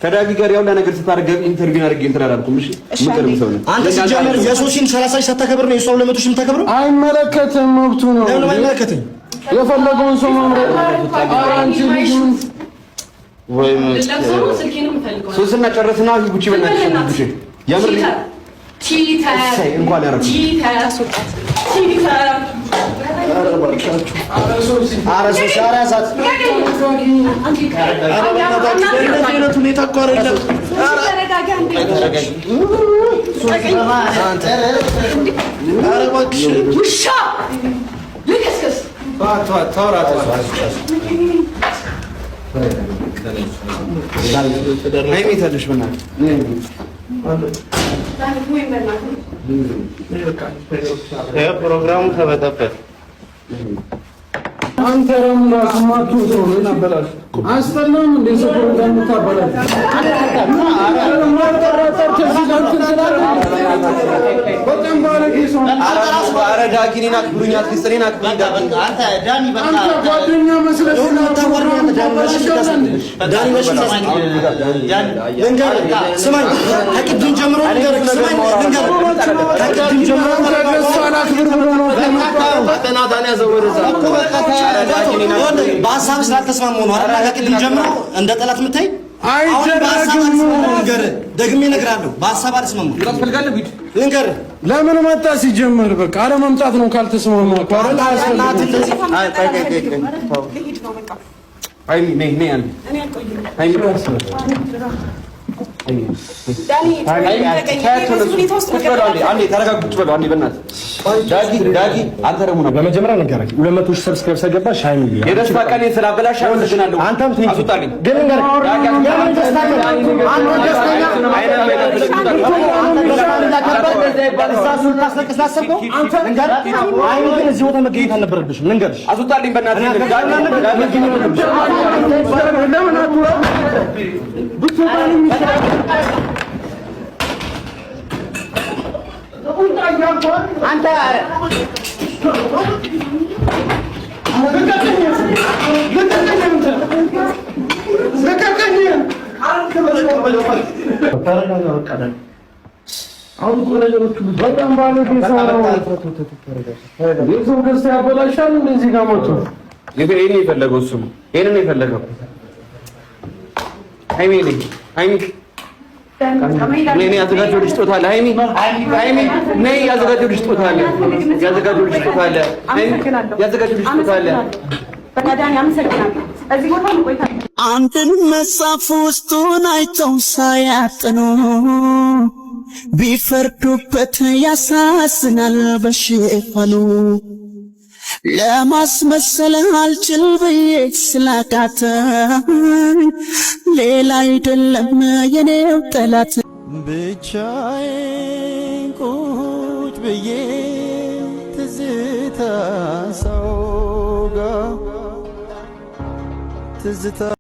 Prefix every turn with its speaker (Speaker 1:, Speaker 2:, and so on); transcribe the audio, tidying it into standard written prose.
Speaker 1: ከዳጊ ጋር ያው ለነገር ስታደርግ ኢንተርቪው አድርጌ እንትን አላልኩም። እሺ ምክርም ሰው ነው።
Speaker 2: አንተ ሲጀመር የሶሲን 30 ሺህ ሳታከብር ነው የሷን 200 ሺህ የምታከብረው?
Speaker 3: አይመለከትም፣ መብቱ ነው።
Speaker 2: ለምን አይመለከትም?
Speaker 3: የፈለገውን ሰው መምረጥ። አንቺ ልጅ ምን
Speaker 1: ወይ ሶስና ጨረስና ጉቺ በእናትሽ የምር ቺታ እንኳን ያረኩ
Speaker 4: ፕሮግራሙ ተበጠበጠ።
Speaker 3: አንተ ረሙላ ስማቱ ነው እናበላሽ አስፈላም እንደ ሰፈር እንደምታበላሽ በጣም ባለጌ ሰው
Speaker 1: ኧረ ዳጊና ክብሩኛ ትስተኔና
Speaker 4: አንተ ዳኒ በቃ
Speaker 3: አንተ ጓደኛ መስለህ
Speaker 2: ነው ታወራው። ዳኒ መስለህ ስማኝ፣ ከቅድም ጀምሮ ልንገርህ፣ ስማኝ ልንገርህ፣ ከቅድም ጀምሮ
Speaker 3: ለሷናት ብሎ ነው
Speaker 1: ተናዳን ያዘወረዛ
Speaker 2: እኮ በቃ በሀሳብ ስላልተስማማሁ ነው አይደል? ከቅድም ጀምሮ እንደ ጠላት የምታይ
Speaker 3: አይደረግም።
Speaker 2: ልንገርህ፣ ደግሜ እነግርሃለሁ፣ በሀሳብ አልተስማማሁም። ልንገርህ
Speaker 3: ለምን መጣ ሲጀመር በቃ አረ መምጣት ነው ካልተስማማ እኮ አይደል?
Speaker 2: በመጀመሪያ ንገረኝ 200 ሺህ ሰብስክራይብ ሰገባ ሻይ ሚሊዮን
Speaker 1: የደስታ ቀኔ ስላበላሽ አመሰግናለሁ።
Speaker 2: አንተም ትንሽ ግን ንገረኝ እዚህ ቦታ መገኘት አልነበረብሽም። ልንገርሽ
Speaker 1: አስወጣልኝ በእናትህ
Speaker 5: አንተ
Speaker 3: በጣም ባለጌ ሰው ነው። የሰው ደስታ ያበላሻል። እንደዚህ ጋር መጥቶ
Speaker 1: ይሄን የፈለገው እሱ ነው። ይሄንን የፈለገው ሃይሚ ነይ ያዘጋጀሁልሽ ስጦታ አለ። ሃይሚ ነይ ያዘጋጀሁልሽ ስጦታ አለ።
Speaker 6: አንተን መጽሐፍ ውስጡን አይተው ሳያጥኑ ቢፈርዱበት ያሳዝናል በሽፋኑ ለማስመሰል አልችል ብዬ ስላቃተኝ ሌላ አይደለም የኔው ጠላት ብቻዬን ቁጭ ብዬ ትዝታ ሰው ጋር ትዝታ